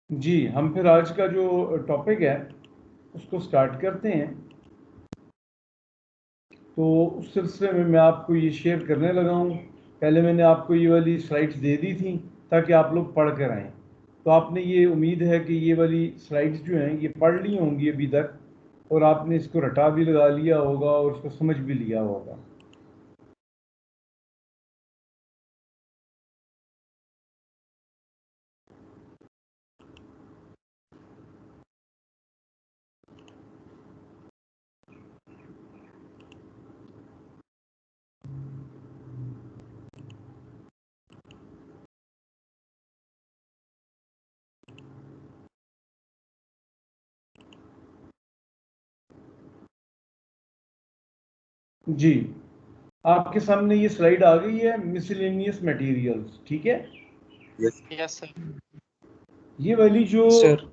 जी, हम फिर आज का जो टॉपिक है उसको स्टार्ट करते हैं। तो उस सिलसिले में मैं आपको ये शेयर करने लगा हूँ। पहले मैंने आपको ये वाली स्लाइड्स दे दी थी ताकि आप लोग पढ़ कर आएँ। तो आपने ये उम्मीद है कि ये वाली स्लाइड्स जो हैं ये पढ़ ली होंगी अभी तक, और आपने इसको रटा भी लगा लिया होगा और उसको समझ भी लिया होगा। जी, आपके सामने ये स्लाइड आ गई है, मिसलेनियस मटेरियल्स, ठीक है। Yes sir. ये वाली जो सर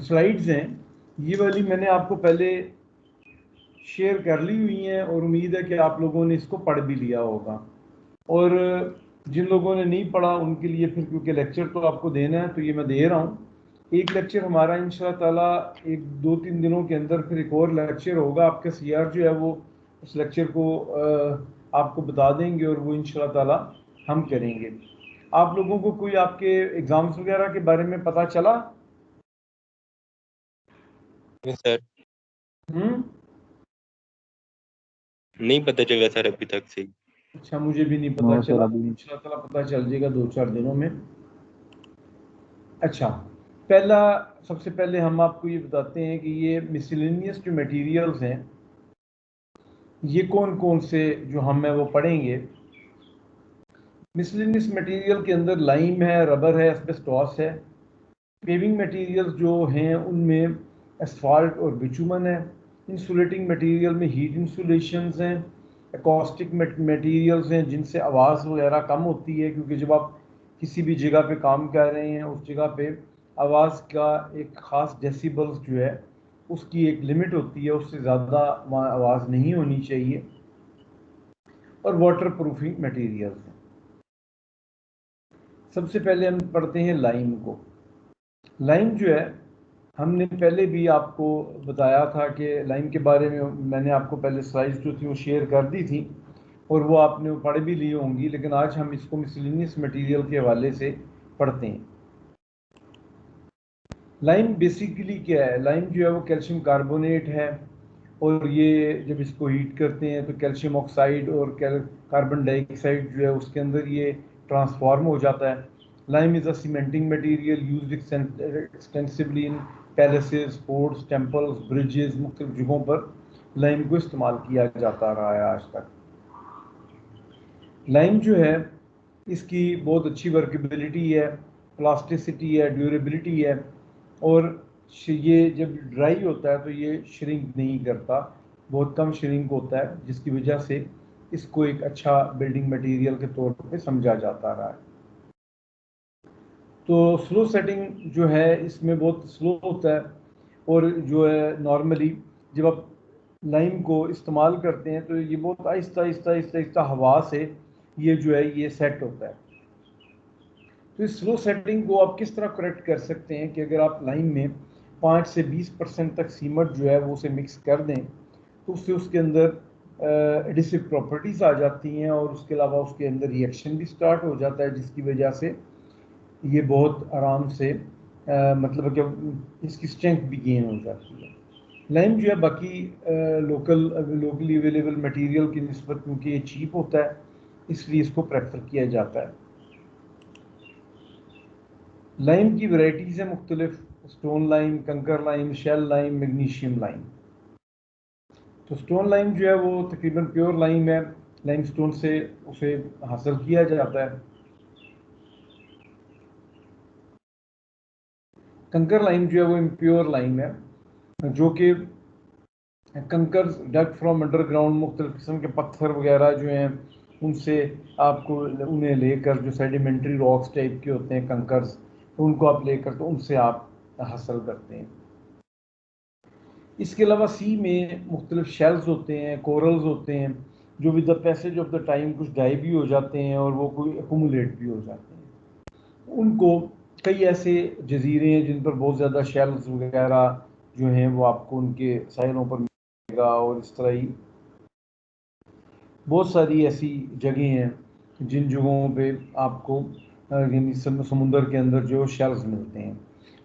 स्लाइड्स हैं, ये वाली मैंने आपको पहले शेयर कर ली हुई हैं और उम्मीद है कि आप लोगों ने इसको पढ़ भी लिया होगा। और जिन लोगों ने नहीं पढ़ा उनके लिए फिर, क्योंकि लेक्चर तो आपको देना है तो ये मैं दे रहा हूँ। एक लेक्चर हमारा इंशाअल्लाह ताला एक 2-3 दिनों के अंदर फिर एक और लेक्चर होगा। आपका सीआर जो है वो उस लेक्चर को आपको बता देंगे और वो इंशाअल्लाह ताला हम करेंगे। आप लोगों को कोई आपके एग्ज़ाम्स वगैरह के बारे में पता चला? सर हम्म, नहीं पता चला सर अभी तक से। अच्छा, मुझे भी नहीं पता चला। इंशाअल्लाह ताला पता चल जाएगा 2-4 दिनों में। अच्छा, सबसे पहले हम आपको ये बताते हैं कि ये मिसलेनियस जो मटेरियल्स हैं ये कौन कौन से जो हम है वो पढ़ेंगे। मिसलेनियस मटेरियल के अंदर लाइम है, रबर है, एस्बेस्टॉस है। पेविंग मटेरियल्स जो हैं उनमें एसफाल्ट और बिचुमन है। इंसुलेटिंग मटेरियल में हीट इंसुलेशंस हैं। एकॉस्टिक मटेरियल्स हैं जिनसे आवाज़ वगैरह कम होती है, क्योंकि जब आप किसी भी जगह पे काम कर रहे हैं उस जगह पे आवाज़ का एक ख़ास डेसिबल्स जो है उसकी एक लिमिट होती है, उससे ज़्यादा वहाँ आवाज़ नहीं होनी चाहिए। और वाटर प्रूफिंग मटीरियल्स हैं। सबसे पहले हम पढ़ते हैं लाइम को। लाइम जो है, हमने पहले भी आपको बताया था कि लाइम के बारे में मैंने आपको पहले स्लाइड्स जो थी वो शेयर कर दी थी और वो आपने पढ़ भी ली होंगी, लेकिन आज हम इसको मिसलेनियस मटेरियल के हवाले से पढ़ते हैं। लाइम बेसिकली क्या है? लाइम जो है वो कैल्शियम कार्बोनेट है, और ये जब इसको हीट करते हैं तो कैल्शियम ऑक्साइड और कार्बन डाइऑक्साइड जो है उसके अंदर ये ट्रांसफॉर्म हो जाता है। Lime is a cementing material used extensively in palaces, forts, temples, bridges. मुख्तलिफ जगहों पर लाइम को इस्तेमाल किया जाता रहा है आज तक। लाइम जो है इसकी बहुत अच्छी वर्केबिलिटी है, प्लास्टिसिटी है, ड्यूरेबिलिटी है, और ये जब ड्राई होता है तो ये श्रिंक नहीं करता, बहुत कम श्रिंक होता है, जिसकी वजह से इसको एक अच्छा बिल्डिंग मटेरियल के तौर पे समझा जाता रहा है। तो स्लो सेटिंग जो है इसमें बहुत स्लो होता है, और जो है नॉर्मली जब आप लाइम को इस्तेमाल करते हैं तो ये बहुत आहिस्ता आहिस्ता आहिस्ता आहिस्ता हवा से ये जो है ये सेट होता है। तो इस स्लो सेटिंग को आप किस तरह करेक्ट कर सकते हैं कि अगर आप लाइम में 5 से 20% तक सीमेंट जो है वो उसे मिक्स कर दें तो उससे उसके अंदर एडिसिव प्रॉपर्टीज़ आ जाती हैं, और उसके अलावा उसके अंदर रिएक्शन भी स्टार्ट हो जाता है, जिसकी वजह से ये बहुत आराम से मतलब कि इसकी स्ट्रेंथ भी गेन हो जाती है। लाइम जो है बाकी लोकली अवेलेबल मटेरियल की निस्बत क्योंकि ये चीप होता है इसलिए इसको प्रेफर किया जाता है। लाइम की वैरायटीज़ हैं मुख्तलिफ, स्टोन लाइम, कंकर lime, shell lime, magnesium lime. तो स्टोन लाइम जो है वो तकरीबन प्योर लाइम है, लाइम स्टोन से उसे हासिल किया जाता है। कंकर लाइम जो है वो इम्प्योर लाइम है, जो कि कंकर डग फ्रॉम अंडरग्राउंड, मुख्तलिफ किस्म के पत्थर वगैरह जो हैं उनसे आपको उन्हें लेकर, जो सेडिमेंट्री रॉक्स टाइप के होते हैं कंकर्स, तो उनको आप लेकर तो उनसे आप हासिल करते हैं। इसके अलावा सी में मुख्तलिफ शेल्स होते हैं, कोरल्स होते हैं, जो with the passage of the time कुछ डाई भी हो जाते हैं और वो कोई एक्यूमुलेट भी हो जाते हैं। उनको कई ऐसे जजीरे हैं जिन पर बहुत ज़्यादा शेल्स वगैरह जो हैं वो आपको उनके साहिलों पर मिलेगा, और इस तरह ही बहुत सारी ऐसी जगह हैं जिन जगहों पे आपको यानी समुंदर के अंदर जो शेल्स मिलते हैं,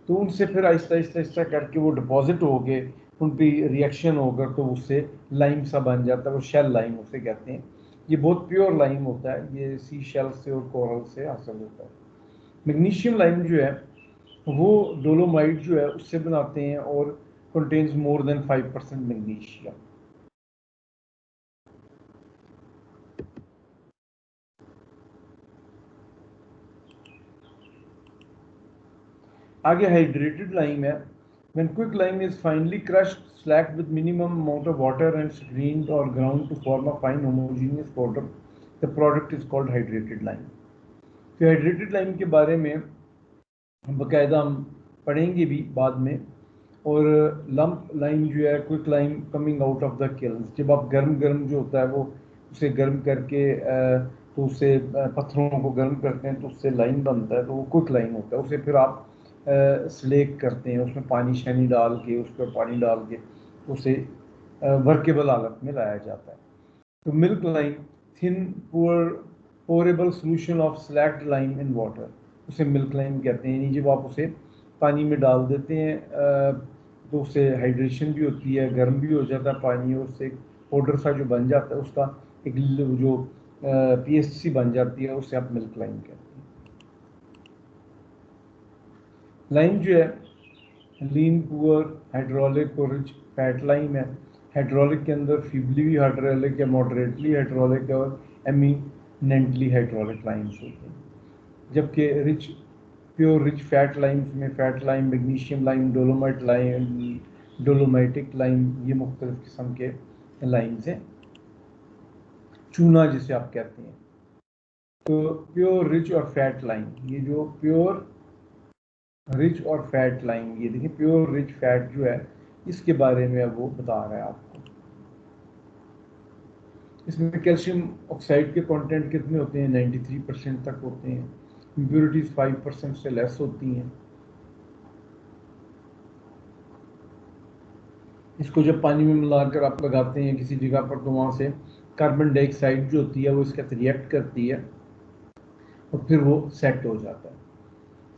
तो उनसे फिर आहिस्ता आहिस्ता आहिस्ता करके वो डिपॉजिट हो के उन पर रिएक्शन होकर तो उससे लाइम सा बन जाता है, वो शेल लाइम उसे कहते हैं। ये बहुत प्योर लाइम होता है, ये सी शेल से और कोरल से हासिल होता है। मैग्नीशियम लाइम जो है वो डोलोमाइट जो है उससे बनाते हैं और कंटेन्स मोर देन 5% मैग्नीशियम। आगे हाइड्रेटेड लाइम है। When quicklime is finely crushed, slacked with minimum amount of water and screened or ground to form a fine homogeneous powder, the product is called hydrated lime. तो hydrated lime के बारे में बाकायदा हम पढ़ेंगे भी बाद में। और लंप लाइम जो है, quick lime coming out of the kilns, जब आप गर्म जो होता है वो उसे गर्म करके तो उससे पत्थरों को गर्म करते हैं तो उससे लाइम बनता है, तो वो क्विक लाइम होता है। उसे फिर आप स्लेक करते हैं, उसमें पानी शानी डाल के, उस पर पानी डाल के उसे वर्केबल हालत में लाया जाता है। तो milk lime, thin pourable solution of slaked lime in water, उसे मिल्क लाइम कहते हैं। यानी जब आप उसे पानी में डाल देते हैं तो उससे हाइड्रेशन भी होती है, गर्म भी हो जाता है पानी, और उससे पाउडर सा जो बन जाता है उसका एक जो पेस्ट सी बन जाती है, उससे आप मिल्क लाइम कहते हैं। लाइम जो है लीन, पुअर, हाइड्रोलिक और रिच फैट लाइम है। हाइड्रोलिक के अंदर फीबली हाइड्रोलिक या मॉडरेटली हाइड्रोलिक और एमिनेंटली हाइड्रोलिक लाइम्स होते हैं। जबकि rich pure rich fat limes में fat lime, magnesium lime, dolomite lime, dolomitic lime, ये मुख्तलिफ किस्म के लाइम्स हैं। चूना जिसे आप कहते हैं। तो प्योर रिच और फैट लाइम, ये जो प्योर रिच और फैट लाइम, ये देखिए प्योर रिच फैट जो है इसके बारे में अब वो बता रहा है आपको। इसमें कैल्शियम ऑक्साइड के कंटेंट कितने होते हैं? 93% तक होते हैं। इम्प्योरिटीज 5% से लेस होती हैं। इसको जब पानी में मिलाकर आप लगाते हैं किसी जगह पर, तो वहाँ से कार्बन डाइऑक्साइड जो होती है वो इसके साथ रिएक्ट करती है और फिर वो सेट हो जाता है।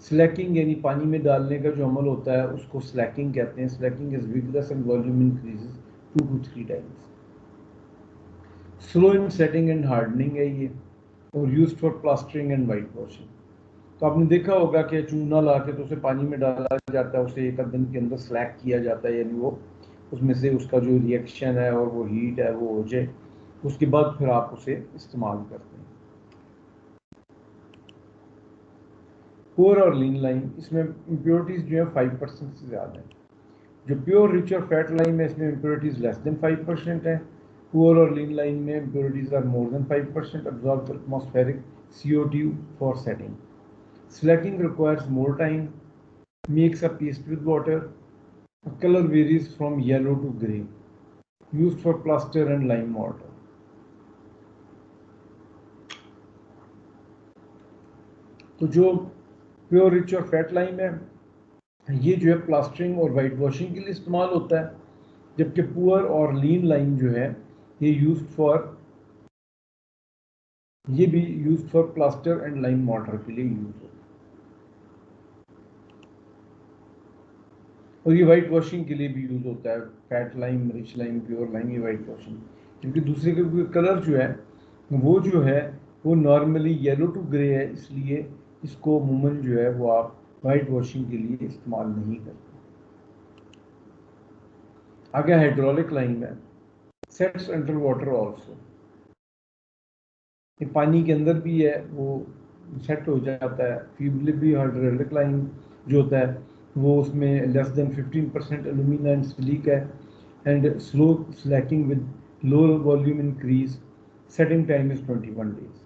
स्लैकिंग यानी पानी में डालने का जो अमल होता है उसको स्लैकिंग कहते हैं। Slaking is vigorous and volume increases 2 to 3 times. Slow in setting and hardening है ये, और used for plastering and white washing. तो आपने देखा होगा कि चूना ला के तो उसे पानी में डाला जाता है, उसे 1 दिन के अंदर स्लैक किया जाता है, यानी वो उसमें से उसका जो रिएक्शन है और वो हीट है वो हो जाए, उसके बाद फिर आप उसे इस्तेमाल करते हैं। पुअर और लीन लाइम, इसमें इम्प्योरिटीज जो है 5% से ज़्यादा है। जो प्योर रिच और फैट लाइम है इसमें इम्प्योरिटीज लेस देन 5% है। पुअर और लीन लाइम में impurities are more than 5%, absorbed atmospheric CO2 for setting. Slacking requires more time, makes a paste with water. Color varies from yellow to grey. Used for plaster and lime mortar. तो जो pure rich और fat lime है ये जो है plastering और white washing के लिए इस्तेमाल होता है, जबकि पुअर और लीन लाइम जो है ये भी used for plaster and lime mortar के लिए यूज होता है। और ये वाइट वॉशिंग के लिए भी यूज होता है। Fat lime, rich lime, pure lime, ये वाइट वॉशिंग। क्योंकि दूसरे के कलर जो है वो नॉर्मली येलो टू ग्रे है, इसलिए इसको अमूमन जो है वो आप वाइट वॉशिंग के लिए इस्तेमाल नहीं करते। आगे हाइड्रोलिक लाइम है। सेट्स अंडर वाटर ऑल्सो, ये पानी के अंदर भी है वो सेट हो जाता है। फीबली हाइड्रोलिक लाइम जो होता है वो उसमें लेस देन 15% एल्यूमिना एंड सिलिक है, and slow Slaking with low volume increase. Setting time is 21 days।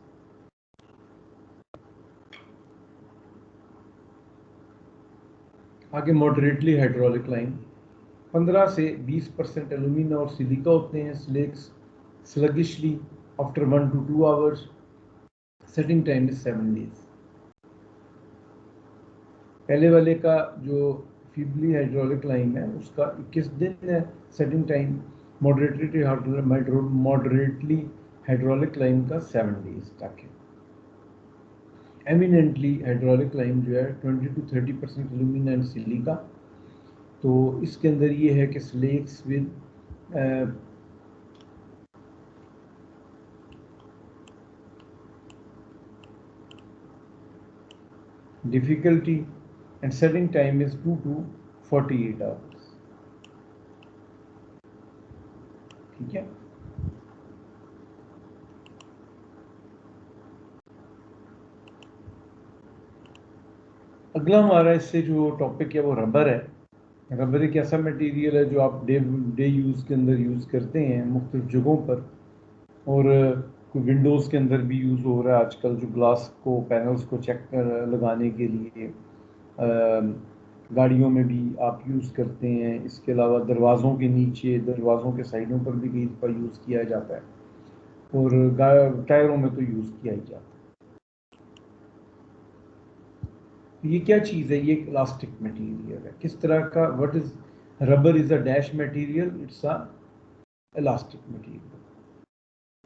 आगे मॉडरेटली हाइड्रोलिक लाइम, 15 से 20% एल्यूमिना और सिलिका होते हैं। स्लेक्स स्लगिशली after 1 to 2 hours. Setting time is 7 days. पहले वाले का जो फीबली हाइड्रोलिक लाइम है उसका 21 दिन है setting time, moderately hydraulic lime का 7 डेज तक है। एमिनेंटली हाइड्रोलिक लाइम जो है 20 to 30% एल्यूमिना एंड सिलिका। तो इसके अंदर ये है कि स्लेक्स with difficulty and setting time is 2 to 48 hours। ठीक है। अगला हमारा इससे जो टॉपिक है वो रबर है। रबर एक ऐसा मटेरियल है जो आप डे यूज़ के अंदर यूज़ करते हैं मुख्तलिफ जगहों पर, और कोई विंडोज़ के अंदर भी यूज़ हो रहा है आजकल, जो ग्लास को पैनल्स को चेक लगाने के लिए गाड़ियों में भी आप यूज़ करते हैं। इसके अलावा दरवाज़ों के नीचे, दरवाज़ों के साइडों पर भी कई दफ़ा यूज़ किया जाता है, और टायरों में तो यूज़ किया ही जाता है। ये क्या चीज़ है? ये एक इलास्टिक मटेरियल है। किस तरह का? What is rubber? Is a dash material, it's a elastic material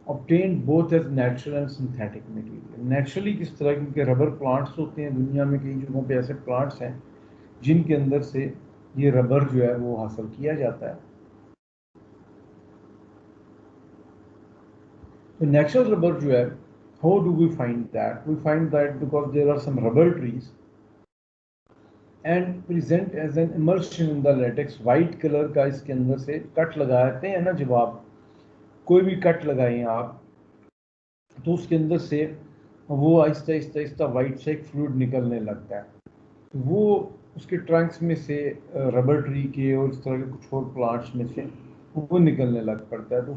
obtained both as natural and synthetic material. Naturally किस तरह? क्योंकि रबर प्लांट्स होते हैं, दुनिया में कई जगहों पे ऐसे प्लांट्स हैं जिनके अंदर से ये रबर जो है वो हासिल किया जाता है। तो नेचुरल रबर जो है, how do we find that? We find that because there are some rubber trees and present as an emulsion in the latex. White colour का इसके अंदर से कट लगाते हैं ना, जब आप कोई भी कट लगाएं आप, तो उसके अंदर से वो आहिस्ता आहिस्ता आहिस्ता वाइट से एक फ्लूइड निकलने लगता है। तो वो उसके ट्रंक्स में से, रबर ट्री के और इस तरह के कुछ और प्लांट्स में से वो निकलने लग पड़ता है। तो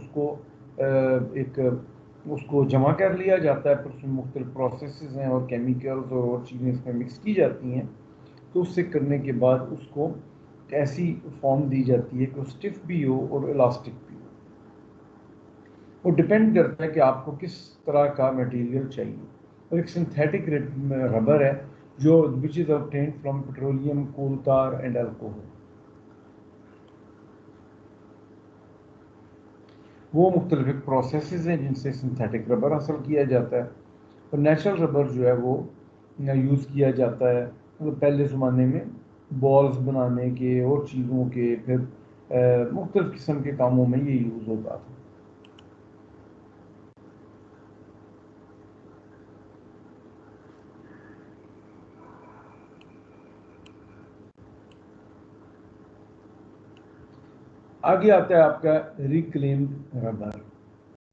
उसको जमा कर लिया जाता है, फिर उसमें मुख्तलिफ प्रोसेसेस हैं और केमिकल्स और चीज़ें इसमें मिक्स की जाती हैं। तो उससे करने के बाद उसको ऐसी फॉर्म दी जाती है कि वो स्टिफ भी हो और इलास्टिक भी हो। वो डिपेंड करता है कि आपको किस तरह का मटेरियल चाहिए। और एक सिंथेटिक रबर है जो which is obtained from petroleum, coal tar and alcohol. वो मुख्तलिफ प्रोसेसेस हैं जिनसे सिंथेटिक रबर हासिल किया जाता है। और नेचुरल रबर जो है वो यूज़ किया जाता है मतलब पहले ज़माने में बॉल्स बनाने के और चीज़ों के, फिर मुख्तलिफ किस्म के कामों में ये यूज़ होता था। आगे आता है आपका रिक्लेम्ड रबर।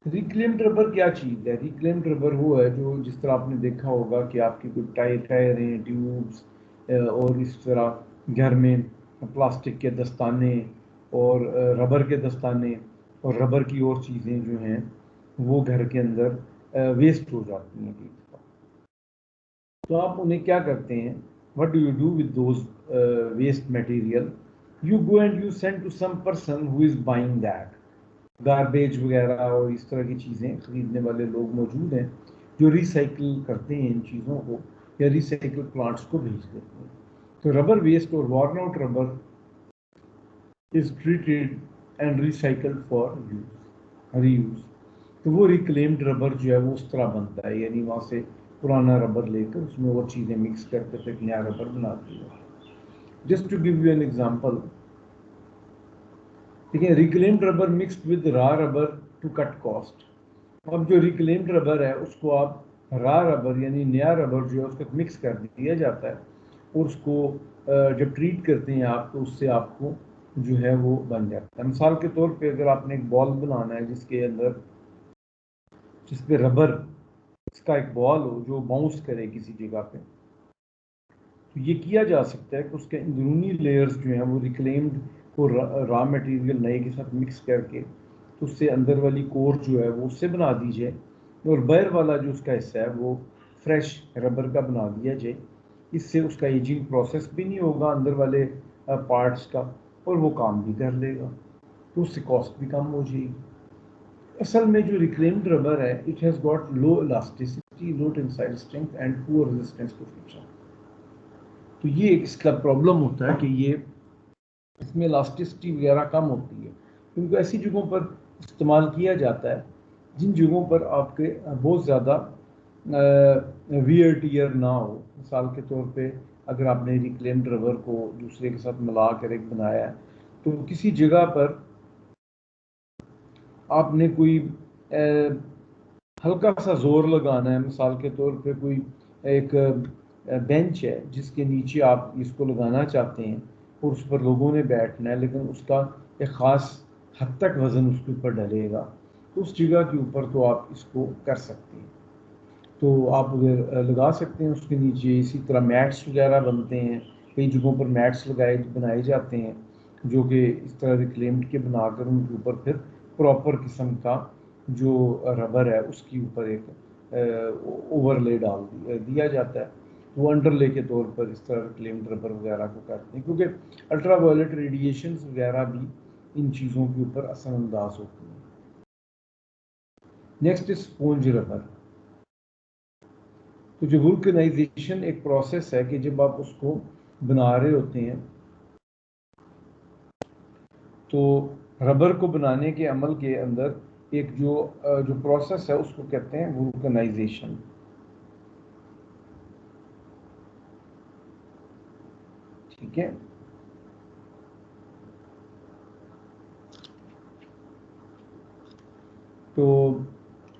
रिक्लेम्ड रबर क्या चीज़ है? रिक्लेम्ड रबर वो है जो, जिस तरह आपने देखा होगा कि आपकी कोई टायर हैं, ट्यूब्स और इस तरह घर में प्लास्टिक के दस्ताने और रबर के दस्ताने और रबर की और चीज़ें जो हैं वो घर के अंदर वेस्ट हो जाती हैं कई दफ़ा। तो आप उन्हें क्या करते हैं? What do you do with those waste material? You go and you send to some person who is buying that. Garbage वगैरह और इस तरह की चीज़ें ख़रीदने वाले लोग मौजूद हैं जो रिसाइकिल करते हैं इन चीज़ों को, या रिसाइकिल प्लांट्स को भेज देते हैं। तो रबर वेस्ट और worn out rubber is treated and recycled for reuse. तो वो रिक्लेम्ड रबर जो है वो उस तरह बनता है, यानी वहाँ से पुराना रबर लेकर उसमें वो चीज़ें मिक्स करके फिर नया रबर बनाती है। Just to give you an example, देखिए reclaimed rubber mixed with raw rubber to cut cost. अब जो रिक्लेम्ड रबर है उसको आप रा रबर यानी नया रबर जो है उसको मिक्स कर दिया जाता है, और उसको जब ट्रीट करते हैं आप तो उससे आपको जो है वो बन जाता है। मिसाल के तौर पे अगर आपने एक बॉल बनाना है जिसके अंदर, जिस पे रबर इसका एक बॉल हो जो बाउंस करे किसी जगह पे, तो ये किया जा सकता है कि उसके अंदरूनी लेयर्स जो हैं वो रिक्लेम्ड को रॉ मटेरियल नए के साथ मिक्स करके तो उससे अंदर वाली कोर जो है वो उससे बना दी जाए, और बाहर वाला जो उसका हिस्सा है वो फ्रेश रबर का बना दिया जाए। इससे उसका एजिंग प्रोसेस भी नहीं होगा अंदर वाले पार्ट्स का, और वो काम भी कर लेगा, तो उससे कॉस्ट भी कम हो जाएगी। असल में जो रिक्लेम्ड रबर है, it has got low elasticity, low tensile strength and poor resistance to friction. तो ये एक इसका प्रॉब्लम होता है कि ये इसमें इलास्टिसिटी वगैरह कम होती है, क्योंकि ऐसी जगहों पर इस्तेमाल किया जाता है जिन जगहों पर आपके बहुत ज़्यादा वियर टियर ना हो। मिसाल के तौर पे अगर आपने रिक्लेम्ड रबर को दूसरे के साथ मिला कर एक बनाया है, तो किसी जगह पर आपने कोई हल्का सा जोर लगाना है, मिसाल के तौर पे कोई एक बेंच है जिसके नीचे आप इसको लगाना चाहते हैं और उस पर लोगों ने बैठना है, लेकिन उसका एक ख़ास हद तक वज़न उसके ऊपर डलेगा, तो उस जगह के ऊपर तो आप इसको कर सकते हैं। तो आप उधर लगा सकते हैं उसके नीचे। इसी तरह मैट्स वगैरह बनते हैं, कई जगहों पर मैट्स बनाए जाते हैं जो कि इस तरह रिक्लेम्ड के बनाकर उनके ऊपर फिर प्रॉपर किस्म का जो रबर है उसके ऊपर एक ओवरले डाल दिया जाता है। वो अंडरले के तौर पर इस तरह रिक्लेम्ड रबर वगैरह को करते हैं, क्योंकि अल्ट्रावायलेट रेडिएशंस वगैरह भी इन चीज़ों के ऊपर असरअंदाज होती हैं। Next is sponge rubber. तो जो वुल्कनाइजेशन एक प्रोसेस है कि जब आप उसको बना रहे होते हैं, तो रबर को बनाने के अमल के अंदर एक जो प्रोसेस है उसको कहते हैं वुल्कनाइजेशन। ठीक है। तो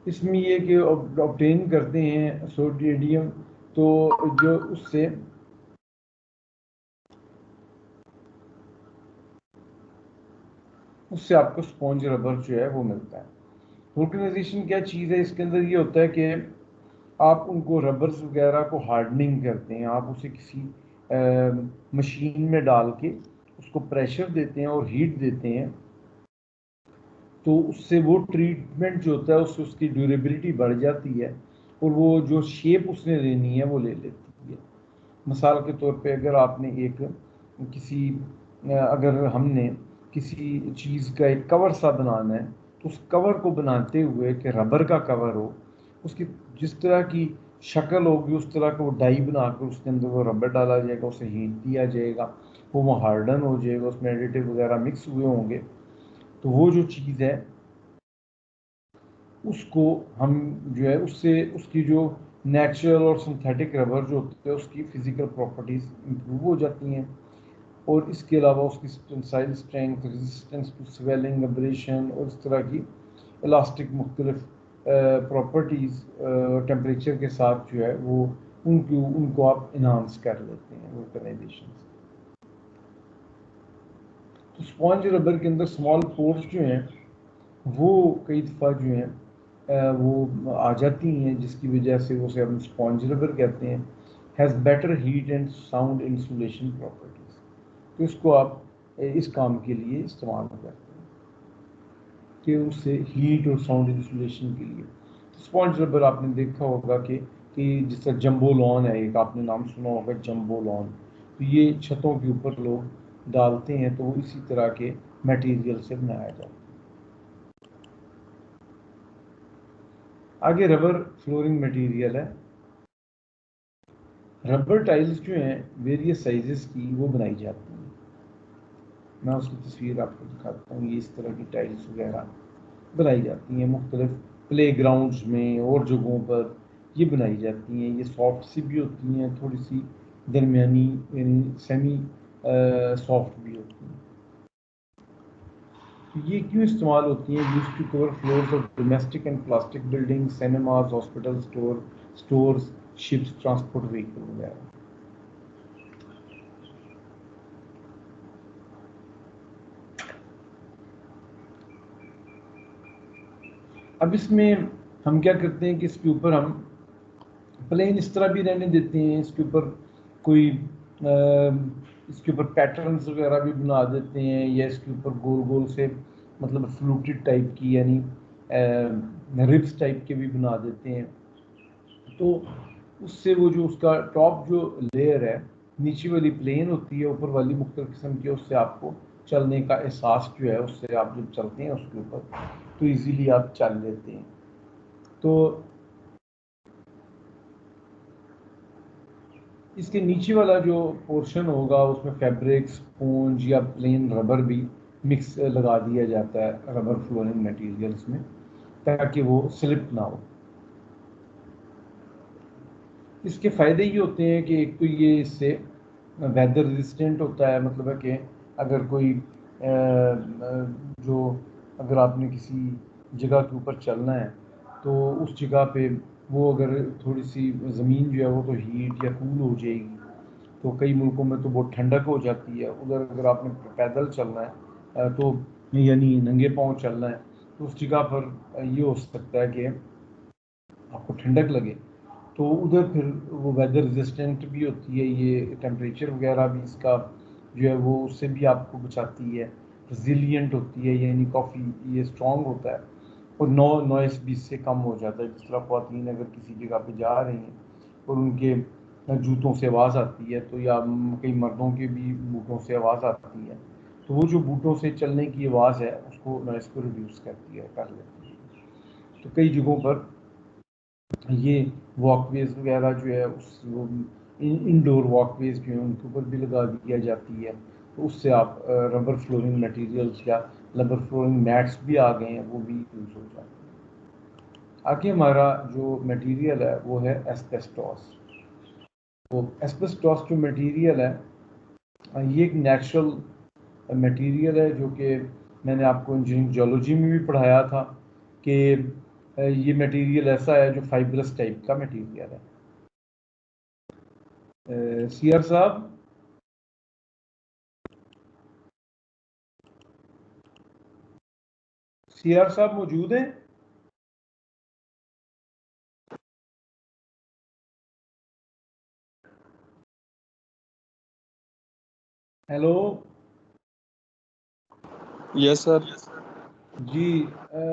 इसमें ये कि ऑब्टेन करते हैं सोडियम, तो जो उससे आपको स्पॉन्ज रबर जो है वो मिलता है। वुल्कनाइजेशन क्या चीज़ है, इसके अंदर ये होता है कि आप उनको रबर्स वगैरह को हार्डनिंग करते हैं, आप उसे किसी मशीन में डाल के उसको प्रेशर देते हैं और हीट देते हैं, तो उससे वो ट्रीटमेंट जो होता है उससे उसकी ड्यूरेबिलिटी बढ़ जाती है और वो जो शेप उसने लेनी है वो ले लेती है। मिसाल के तौर पे अगर आपने अगर हमने किसी चीज़ का एक कवर सा बनाना है, तो उस कवर को बनाते हुए कि रबर का कवर हो, उसकी जिस तरह की शक्ल होगी उस तरह का वो डाई बनाकर उसके अंदर वो रबर डाला जाएगा, उसे हीट दिया जाएगा, वो हार्डन हो जाएगा, उसमें एडिटिव वगैरह मिक्स हुए होंगे, तो वो जो चीज़ है उसको हम जो है उससे उसकी जो नेचुरल और सिंथेटिक रबर जो होती है उसकी फ़िज़िकल प्रॉपर्टीज़ इम्प्रूव हो जाती हैं, और इसके अलावा उसकी tensile strength, resistance to swelling, abrasion और इस तरह की इलास्टिक मुख्तलिफ प्रॉपर्टीज़ टेम्परेचर के साथ जो है वो उनको आप इन्हांस कर लेते हैं वुल्कनाइजेशन से। तो स्पॉन्ज रबर के अंदर स्मॉल पोर्स जो हैं वो कई दफ़ा जो हैं वो आ जाती हैं, जिसकी वजह से उसे हम स्पॉन्ज रबर कहते हैं। Has better heat and sound insulation properties. तो इसको आप इस काम के लिए इस्तेमाल करते हैं कि उससे हीट और साउंड इंसुलेशन के लिए। स्पॉन्ज रबर आपने देखा होगा कि जिस तरह जंबो लॉन है, एक आपने नाम सुना होगा जंबो लॉन, तो ये छतों के ऊपर लोग डालते हैं, तो वो इसी तरह के मटेरियल से बनाया जाता है। आगे रबर फ्लोरिंग मटेरियल है। रबर टाइल्स जो हैं वेरियस साइजेस की वो बनाई जाती हैं। मैं उसकी तस्वीर आपको दिखाता हूँ। ये इस तरह की टाइल्स वगैरह बनाई जाती हैं मुख्तलिफ प्ले ग्राउंड्स में और जगहों पर ये बनाई जाती हैं। ये सॉफ्ट सी भी होती हैं, थोड़ी सी दरमियानी यानी सेमी सॉफ्ट भी होती हैं। ये क्यों इस्तेमाल होती हैं? Used to cover floors of domestic and plastic building, cinemas, hospital, stores, ships, transport vehicle वगैरह। अब इसमें हम क्या करते हैं कि इसके ऊपर हम प्लेन इस तरह भी रहने देते हैं, इसके ऊपर कोई इसके ऊपर पैटर्न्स वगैरह भी बना देते हैं, या इसके ऊपर गोल गोल से मतलब फ्लूटेड टाइप की यानी रिब्स टाइप के भी बना देते हैं। तो उससे वो जो उसका टॉप जो लेयर है, नीचे वाली प्लेन होती है, ऊपर वाली मुख्तलिफ किस्म की, उससे आपको चलने का एहसास जो है, उससे आप जब चलते हैं उसके ऊपर तो इजीली आप चल लेते हैं। तो इसके नीचे वाला जो पोर्शन होगा उसमें फैब्रिक, स्पॉन्ज या प्लेन रबर भी मिक्स लगा दिया जाता है, रबर फ्लोरिंग मटेरियल्स में, ताकि वो स्लिप ना हो। इसके फ़ायदे ये होते हैं कि एक तो ये इससे वेदर रेजिस्टेंट होता है, मतलब है कि अगर कोई जो अगर आपने किसी जगह के ऊपर चलना है तो उस जगह पे वो अगर थोड़ी सी ज़मीन जो है वो तो हीट या कूल हो जाएगी, तो कई मुल्कों में तो बहुत ठंडक हो जाती है। उधर अगर आपने पैदल चलना है तो यानी नंगे पाँव चलना है तो उस जगह पर ये हो सकता है कि आपको ठंडक लगे, तो उधर फिर वो वेदर रेजिस्टेंट भी होती है, ये टेम्परेचर वगैरह भी इसका जो है वो उससे भी आपको बचाती है, रेजिलियंट होती है, यानी काफ़ी ये स्ट्रॉन्ग होता है, और नॉइस भी इससे कम हो जाता है। जिस तरह ख़वातीन अगर किसी जगह पे जा रही हैं और उनके जूतों से आवाज़ आती है, तो या कई मर्दों के भी बूटों से आवाज़ आती है, तो वो जो बूटों से चलने की आवाज़ है उसको नॉइस को रिड्यूस करती है, कर लेती है। तो कई जगहों पर ये वॉकवेज वगैरह जो है उस वो इंडोर वॉकवेज जो हैं उनके ऊपर भी लगा दिया जाती है, तो उससे आप रबर फ्लोरिंग मटेरियल्स या रबर फ्लोरिंग मैट्स भी आ गए हैं, वो भी यूज़ हो जाते हैं। आगे हमारा जो मटेरियल है वो है एस्बेस्टॉस। तो एस्बेस्टॉस जो मटेरियल है ये एक नेचुरल मटेरियल है, जो कि मैंने आपको इंजीनियरिंग जियोलॉजी में भी पढ़ाया था कि ये मटेरियल ऐसा है जो फाइब्रस टाइप का मटेरियल है। सीआर साहब, सीआर साहब मौजूद हैं? Hello yes sir. जी,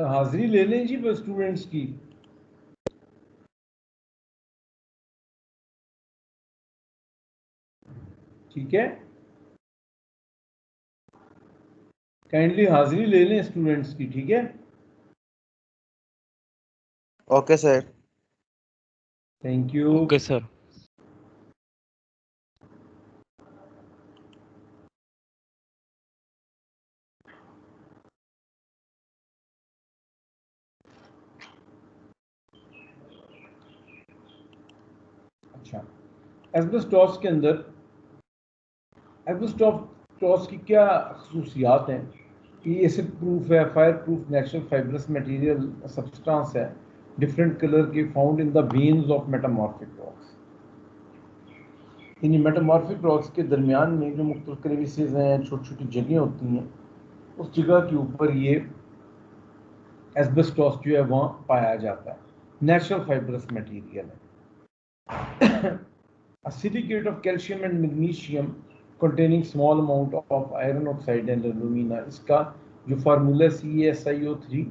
हाजिरी ले लें जी स्टूडेंट्स की। ठीक है, काइंडली हाजिरी ले लें स्टूडेंट्स की, ठीक है। Okay sir. Thank you. Okay sir. अच्छा, एस्बेस्टॉस के अंदर एस्बेस्टॉस की क्या खसूसियात हैं कि एसिड प्रूफ है, fire proof, natural fibrous material substance है, डिफरेंट कलर के found in the veins of metamorphic rocks. In metamorphic rocks के दरमियान में जो मुख्तलिफ क्रेविसेस हैं, छोटी छोटी जगह होती हैं, उस जगह के ऊपर ये एस्बेस्टॉस जो है वहाँ पाया जाता है, नेचुरल फाइब्रस मटेरियल है। A silicate of calcium and magnesium containing small amount of iron oxide and alumina, इसका जो फार्मूला CaSiO3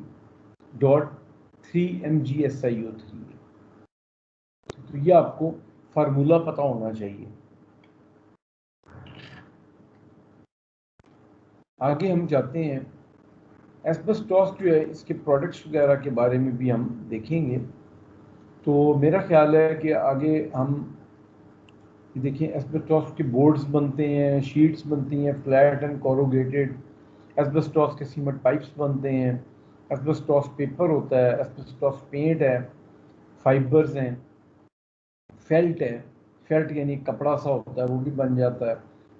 डॉट 3 MgSiO3 है, तो ये आपको फार्मूला पता होना चाहिए। आगे हम जाते हैं, एस्बेस्टॉस जो है इसके प्रोडक्ट्स वगैरह के बारे में भी हम देखेंगे। तो मेरा ख्याल है कि आगे हम देखिए, एस्बेस्टॉस के बोर्ड्स बनते हैं, शीट्स बनती हैं, फ्लैट एंड कोरुगेटेड, एस्बेस्टॉस के सीमेंट पाइप्स बनते हैं, एस्बेस्टॉस पेपर होता है, एस्बेस्टॉस पेंट है, फाइबर्स हैं, फेल्ट है, फेल्ट यानी कपड़ा सा होता है वो भी बन जाता है,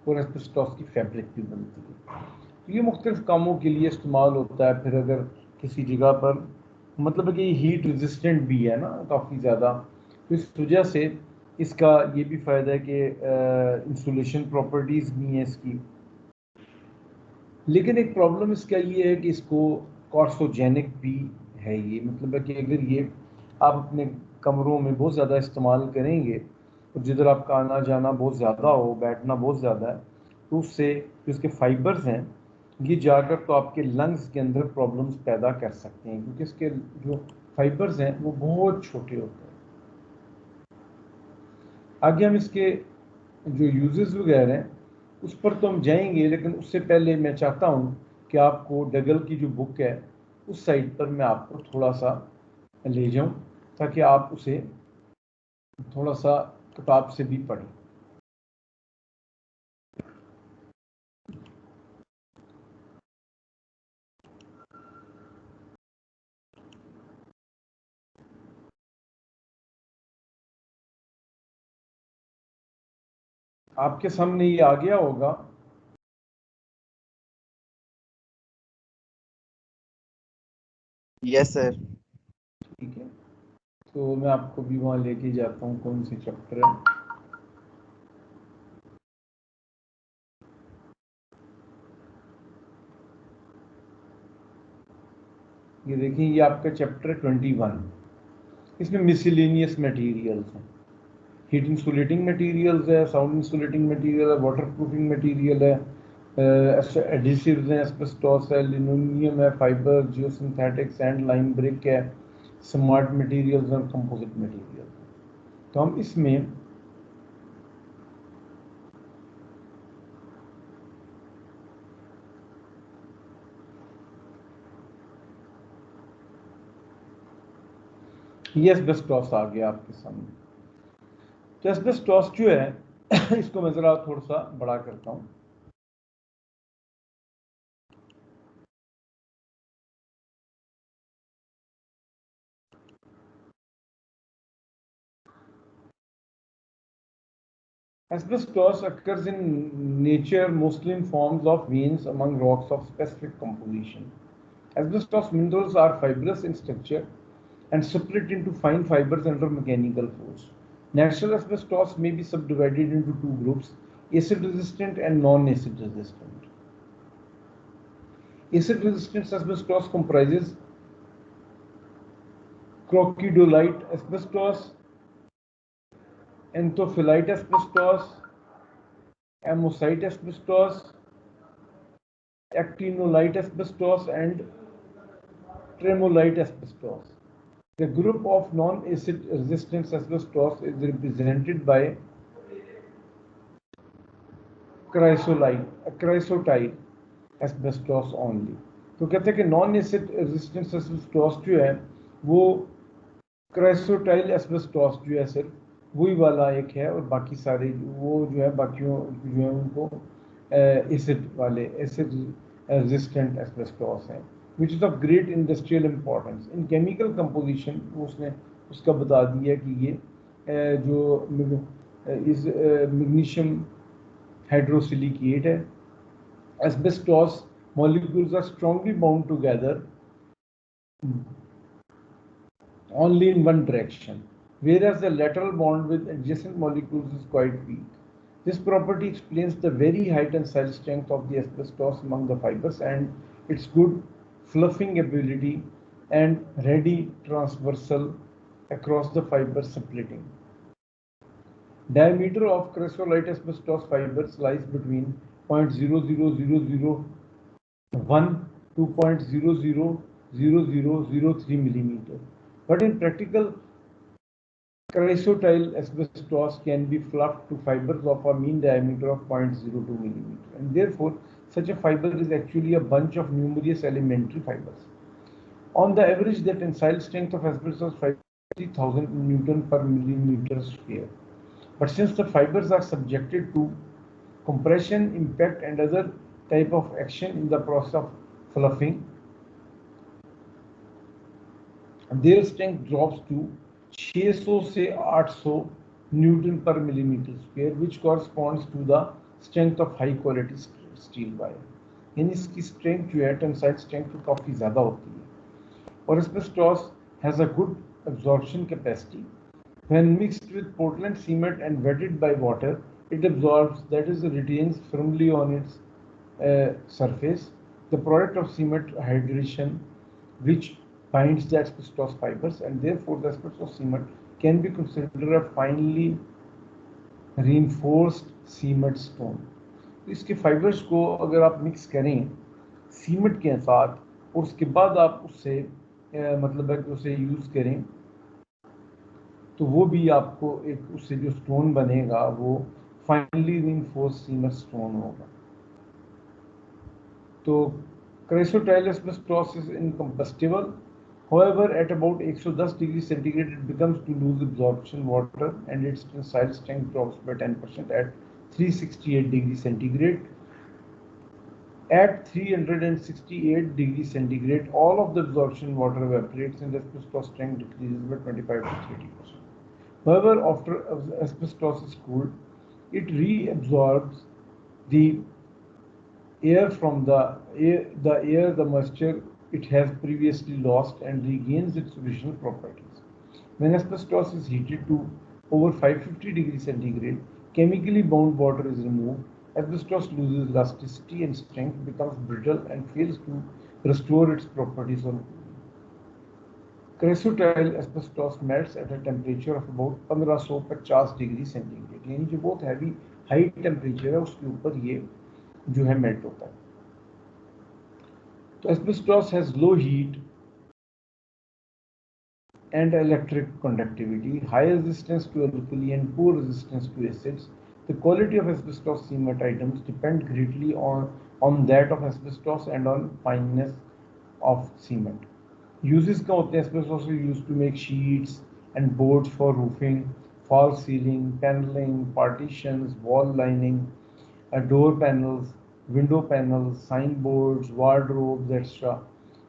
और एस्बेस्टॉस की फैब्रिक भी बनती है। तो ये मुख्तलिफ कामों के लिए इस्तेमाल होता है। फिर अगर किसी जगह पर मतलब है कि हीट रेजिस्टेंट भी है ना काफ़ी ज़्यादा, तो इस वजह से इसका ये भी फ़ायदा है कि इंसुलेशन प्रॉपर्टीज़ भी हैं इसकी। लेकिन एक प्रॉब्लम इसका ये है कि इसको कार्सोजेनिक भी है ये, मतलब है कि अगर ये आप अपने कमरों में बहुत ज़्यादा इस्तेमाल करेंगे और जिधर आपका आना जाना बहुत ज़्यादा हो, बैठना बहुत ज़्यादा है, तो उससे जो इसके फाइबर्स हैं ये जाकर तो आपके लंग्स के अंदर प्रॉब्लम्स पैदा कर सकते हैं, क्योंकि इसके जो फाइबर्स हैं वो बहुत छोटे होते हैं। आगे हम इसके जो यूजेस वगैरह हैं उस पर तो हम जाएंगे, लेकिन उससे पहले मैं चाहता हूँ कि आपको डगल की जो बुक है उस साइड पर मैं आपको थोड़ा सा ले जाऊं ताकि आप उसे थोड़ा सा किताब से भी पढ़ें। आपके सामने ये आ गया होगा। Yes sir. ठीक है, तो मैं आपको भी वहाँ लेके जाता हूँ। कौन सी चैप्टर है? ये देखिए, ये आपका चैप्टर 21। इसमें मिसलेनियस मटेरियल्स हैं। हीट इंसुलेटिंग मटेरियल्स है, साउंड इंसुलेटिंग मटेरियल है, वाटर प्रूफिंग मटेरियल है, एडिसिव्स हैं, एस्बेस्टॉस है, लिनोलियम है, फाइबर, जियोसिंथेटिक, सैंड, लाइम, ब्रिक है, स्मार्ट मटेरियल्स और कंपोजिट मटेरियल। तो हम इसमें ये एस्बेस्टॉस आ गया आपके सामने। तो एस्बेस्टॉस जो है इसको मैं जरा थोड़ा सा बड़ा करता हूँ। Asbestos occurs in nature mostly in forms of veins among rocks of specific composition. Asbestos minerals are fibrous in structure and split into fine fibers under mechanical force. Natural asbestos may be subdivided into two groups, acid resistant and non-acid resistant. Acid resistant asbestos comprises crocodylite asbestos, anthophyllite asbestos, amosite asbestos, actinolite asbestos, and tremolite asbestos. The group of non-acid resistant asbestos is represented by chrysotile asbestos only. तो कहते हैं कि non acid resistance asbestos जो है वो chrysotile asbestos जो है सिर्फ वही वाला एक है, और बाकी सारे वो जो है बाकियों जो है उनको एसिड वाले एसिड रेजिस्टेंट एस्बेस्टॉस हैं, which is of great industrial importance in chemical composition. उसने उसका बता दिया कि ये जो इस मैग्नीशियम हाइड्रोसिलिकेट है। Asbestos molecules are strongly bound together only in one direction, whereas the lateral bond with adjacent molecules is quite weak. This property explains the very high tensile strength of the asbestos among the fibers and its good fluffing ability and ready transversal across the fiber splitting. Diameter of chrysolite asbestos fibers lies between 0.00001 to 0.000003 millimeter. But in practical, chrysotile asbestos can be fluffed to fibers of a mean diameter of 0.02 millimeter, and therefore such a fiber is actually a bunch of numerous elementary fibers. On the average, the tensile strength of asbestos fiber is 30,000 Newton per millimeter square. But since the fibers are subjected to compression, impact, and other type of action in the process of fluffing, their strength drops to 600 से 800 Newton पर millimetre square, which corresponds to the strength of high quality steel wire. यानी इसकी strength जो है tensile strength तो काफ़ी ज़्यादा होती है। और asbestos has a good absorption capacity. When mixed with Portland cement and wetted by water, it absorbs, that is, retains firmly on its surface the product of cement hydration, which binds the asbestos fibers, and therefore the asbestos cement can be considered a finely reinforced cement stone. इसके fibres को अगर आप mix करें cement के साथ और उसके बाद आप उससे मतलब है कि उसे यूज़ करें तो वो भी आपको एक उससे जो स्टोन बनेगा वो फाइनली रिइंफोर्स्ड सीमेंट स्टोन होगा। तो Chrysotile asbestos is incombustible. However, at about 110 degrees centigrade, it becomes to lose absorption water and its tensile strength drops by 10% at 368 degrees centigrade. At 368 degrees centigrade, all of the absorption water evaporates and asbestos strength decreases by 25 to 30%. However, after asbestos is cooled, it reabsorbs the air from the moisture it has previously lost and regains its original properties. When asbestos is heated to over 550 degrees centigrade, chemically bound water is removed. Asbestos loses elasticity and strength, becomes brittle, and fails to restore its properties on cooling. Chrysotile asbestos melts at a temperature of about 1550 degree centigrade, यानी जो बहुत heavy high temperature है उसके ऊपर ये जो है melt होता है. तो asbestos has low heat and electric conductivity, high resistance to alkali and poor resistance to acids. The quality of asbestos cement items depend greatly on that of asbestos and on fineness of cement. Uses का होते हैं asbestos is used to make sheets and boards for roofing, false ceiling, paneling, partitions, wall lining, door panels, window panels, signboards, wardrobes, etc.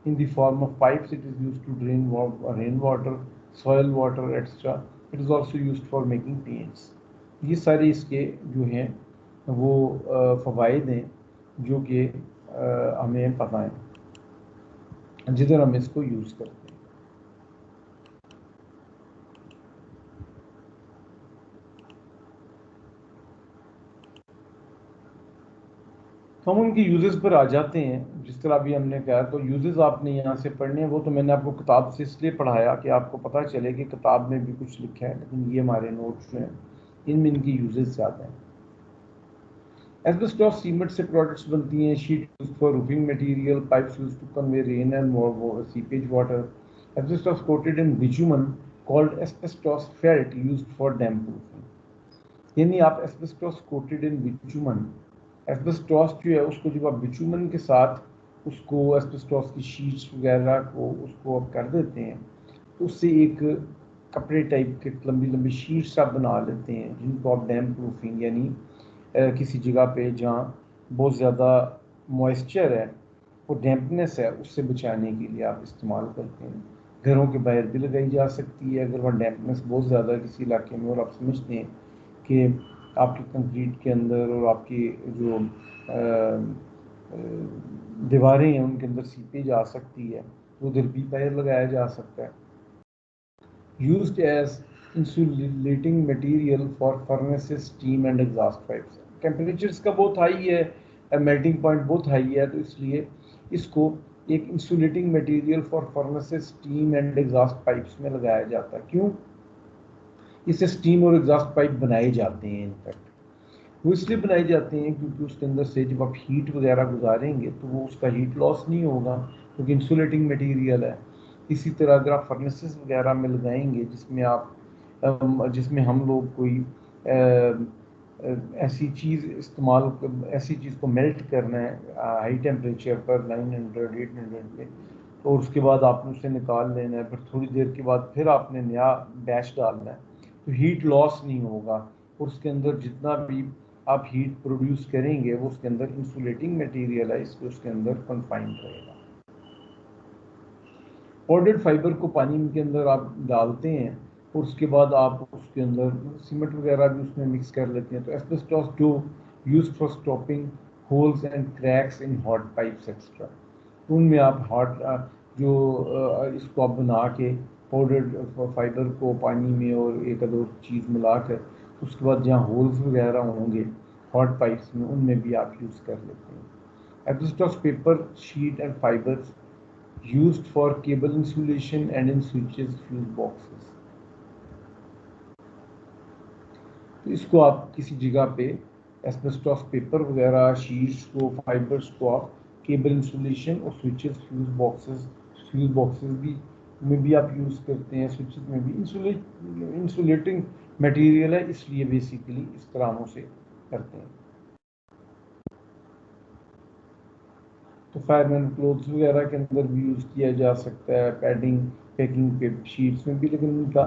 In the form of pipes, it is used to drain rainwater, soil water, etc. It is also used for making paints. ये सारे इसके जो हैं वो फ़वाइद हैं जो कि हमें पता है जिधर हम इसको यूज़ करते हैं. हम उनके यूजेस पर आ जाते हैं. जिस तरह अभी हमने कहा, तो यूजेस आपने यहाँ से पढ़ने हैं. वो तो मैंने आपको किताब से इसलिए पढ़ाया कि आपको पता चले कि किताब में भी कुछ लिखा है, लेकिन ये हमारे नोट्स हैं, इनमें इनकी यूजेस ज़्यादा हैं. एस्बेस्टॉस सीमेंट से प्रोडक्ट्स बनती हैं. Sheet used for roofing material, pipes used to convey rain and seepage water. Asbestos coated in bitumen called asbestos felt used for damp proofing. यानी आप asbestos coated in bitumen, asbestos जो है उसको जब आप बिटुमन के साथ उसको एस्बेस्टॉस की शीट्स वगैरह को उसको आप कर देते हैं तो उससे एक कपड़े टाइप के लंबी लंबी शीट्स आप बना लेते हैं जिनको आप डैम्प प्रूफिंग यानी किसी जगह पे जहाँ बहुत ज़्यादा मॉइस्चर है और डैम्पनेस है उससे बचाने के लिए आप इस्तेमाल करते हैं. घरों के बाहर भी लगाई जा सकती है अगर वहाँ डैम्पनेस बहुत ज़्यादा है किसी इलाके में और आप समझते हैं कि आपकी कंक्रीट के अंदर और आपकी जो दीवारें हैं उनके अंदर सीपेज आ सकती है तो उधर भी बाहर लगाया जा सकता है. Used as insulating material for furnaces, steam and exhaust pipes. Temperatures का बहुत हाई है, मेल्टिंग पॉइंट बहुत हाई है, तो इसलिए इसको एक insulating material for furnaces, steam and exhaust pipes में लगाया जाता है. क्यों? इससे स्टीम और एग्जॉस्ट पाइप बनाए जाते हैं. इनफैक्ट वो इसलिए बनाए जाते हैं क्योंकि उसके अंदर से जब आप हीट वगैरह गुजारेंगे तो वो उसका हीट लॉस नहीं होगा क्योंकि इंसुलेटिंग मटेरियल है. इसी तरह अगर आप फर्नेसेस वगैरह में लगाएंगे जिसमें हम लोग कोई ऐसी चीज़ को मेल्ट करना है हाई टेम्परेचर पर 900 800 पे, तो उसके बाद आपने उसे निकाल लेना है, फिर थोड़ी देर के बाद फिर आपने नया बैच डालना है, तो हीट लॉस नहीं होगा और उसके अंदर जितना भी आप हीट प्रोड्यूस करेंगे वो उसके अंदर इंसुलेटिंग मटेरियल है इसलिए उसके अंदर कन्फाइंड रहेगा. पाउडर्ड फाइबर को पानी के अंदर आप डालते हैं और उसके बाद आप उसके अंदर सीमेंट वगैरह भी उसमें मिक्स कर लेते हैं. तो एस्बेस्टॉस जो used for stopping holes and cracks in hot pipes extra, उनमें आप जो इसको आप बना के पाउडर्ड फाइबर को पानी में और एक दो चीज़ मिलाकर उसके बाद जहाँ होल्स वगैरह होंगे हॉट पाइप्स में उनमें भी आप यूज़ कर लेते हैं. Asbestos paper sheet and fibres used for cable insulation and in switches, fuse boxes. तो इसको आप किसी जगह पे एस्बेस्टॉस पेपर वगैरह शीट्स को फाइबर्स को आप केबल इंसुलेशन और स्विचेस फ्यूज बॉक्सेस में भी आप यूज़ करते हैं. स्विचेस में भी इंसुलेटिंग मटेरियल है इसलिए बेसिकली इस तरह से करते हैं. तो फायरमैन क्लोथ्स वगैरह के अंदर भी यूज़ किया जा सकता है, पैकिंग पे शीट्स में भी, लेकिन उनका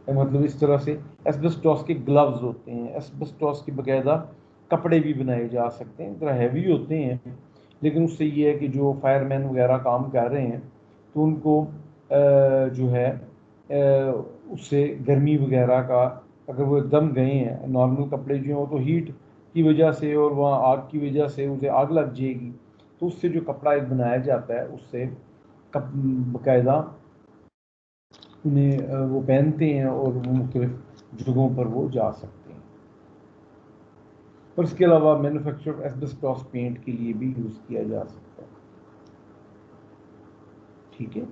मतलब इस तरह से एस्बेस्टॉस के ग्लव्स होते हैं, एस्बेस्टॉस के बकायदा कपड़े भी बनाए जा सकते हैं, जरा हैवी होते हैं, लेकिन उससे ये है कि जो फायरमैन वगैरह काम कर रहे हैं तो उनको जो है उससे गर्मी वगैरह का, अगर वो एकदम गए हैं, नॉर्मल कपड़े जो हैं वो तो हीट की वजह से और वहाँ आग की वजह से उसे आग लग जाएगी, तो उससे जो कपड़ा एक बनाया जाता है उससे बाकायदा उन्हें वो पहनते हैं और वो मुख्तलिफ जगहों पर वो जा सकते हैं। और इसके अलावा मैन्युफैक्चर एस्बेस्टॉस पेंट के लिए भी यूज़ किया जा सकता है। ठीक है,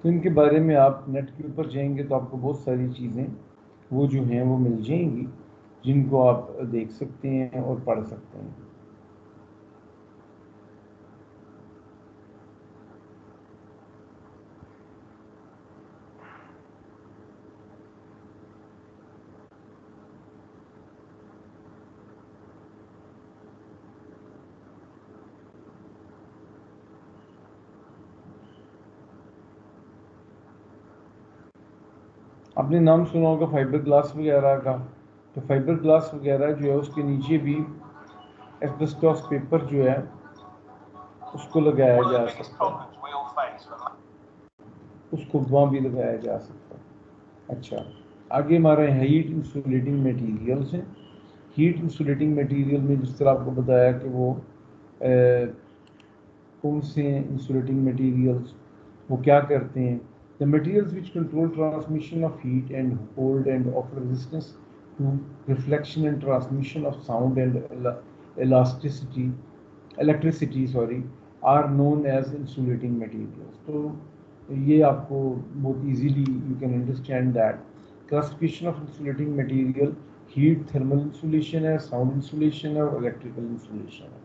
तो इनके बारे में आप नेट के ऊपर जाएंगे तो आपको बहुत सारी चीज़ें वो जो हैं वो मिल जाएंगी, जिनको आप देख सकते हैं और पढ़ सकते हैं। आपने नाम सुना होगा फाइबर ग्लास वगैरह का, तो फाइबर ग्लास वगैरह जो है उसके नीचे भी एस्बेस्टॉस पेपर जो है उसको लगाया जा सकता है, उसको वहाँ भी लगाया जा सकता है। अच्छा, आगे हमारे हीट इंसुलेटिंग मटेरियल्स हैं। हीट इंसुलेटिंग मटेरियल में जिस तरह आपको बताया कि वो कौन से इंसुलेटिंग मटेरियल्स वो क्या करते हैं। The materials which control transmission of heat and hold and offer resistance to reflection and transmission of sound and electricity are known as insulating materials. तो ये आपको बहुत easily you can understand that classification of insulating material, heat thermal insulation है, sound insulation है और electrical insulation है।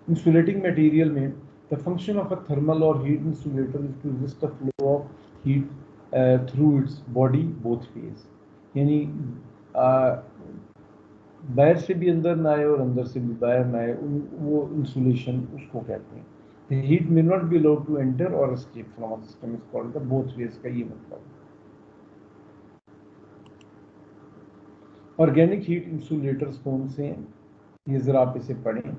Insulating material में the function of a thermal or heat insulator is to resist the flow of heat through its body both ways, यानी बाहर से भी अंदर ना आए और अंदर से भी बाहर ना आए, वो इंसुलेशन उसको कहते हैं। Heat may not be allowed to enter or escape from a system is called the both ways का ये मतलब। ऑर्गेनिक हीट इंसुलेटर्स कौन से हैं, ये जरा आप इसे पढ़ें।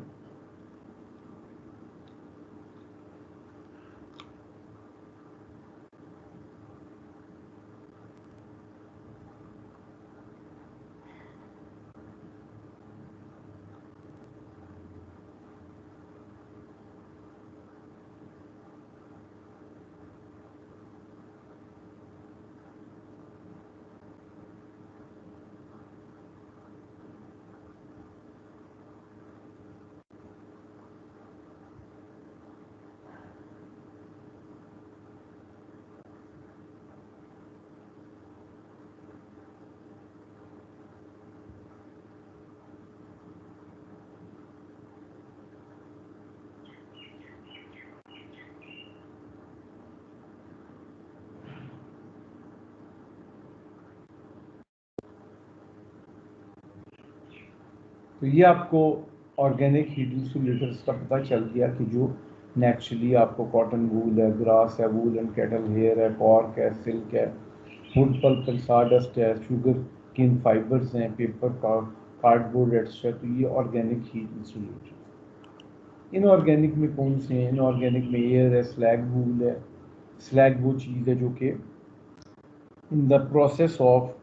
तो ये आपको ऑर्गेनिक हीट इंसुलेटर्स का पता चल गया कि जो नेचुरली आपको कॉटन वूल है, ग्रास है, वूल एंड कैटल हेयर है, कॉर्क है, सिल्क है, वुड पल्प एंड साडस्ट है, शुगर केन फाइबर्स हैं, पेपर कार्डबोर्ड एक्स्ट्रा, तो ये ऑर्गेनिक हीट इंसुलेटर। इनऑर्गेनिक में कौन से हैं? इनऑर्गेनिक में एयर है, स्लैग वूल है। स्लैग वो चीज़ है जो कि in the process of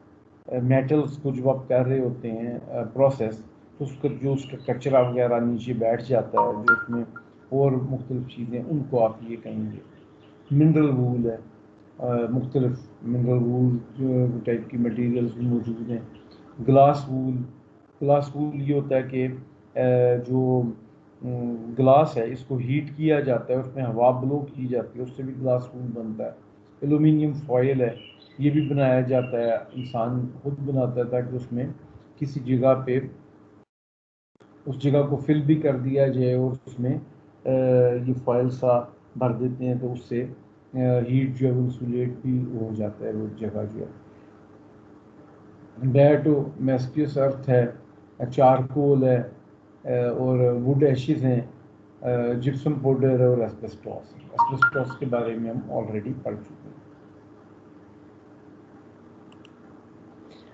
metals को जब आप कर रहे होते हैं प्रोसेस, तो उसका जो उसका कचरा वगैरह नीचे बैठ जाता है, जो उसमें और मुख्तलिफ चीज़ें, उनको आप ये कहेंगे। मिनरल वूल है, मुख्तलिफ मिनरल वूल टाइप की मटेरियल्स भी मौजूद हैं। ग्लास वूल ये होता है कि जो ग्लास है इसको हीट किया जाता है, उसमें हवा ब्लो की जाती है, उससे भी ग्लास वूल बनता है। एलुमिनियम फॉयल है, ये भी बनाया जाता है, इंसान खुद बनाता है ताकि उसमें किसी जगह पे उस जगह को फिल भी कर दिया जाए और उसमें ये फॉयल सा भर देते हैं तो उससे हीट जो है वो इंसुलेट भी हो जाता है वो जगह जो है। डायटोमैस्टियस अर्थ है, चारकोल है, और वुड एशेस हैं, जिप्सम पाउडर है और एस्बेस्टॉस। एस्बेस्टॉस के बारे में हम ऑलरेडी पढ़ चुके हैं।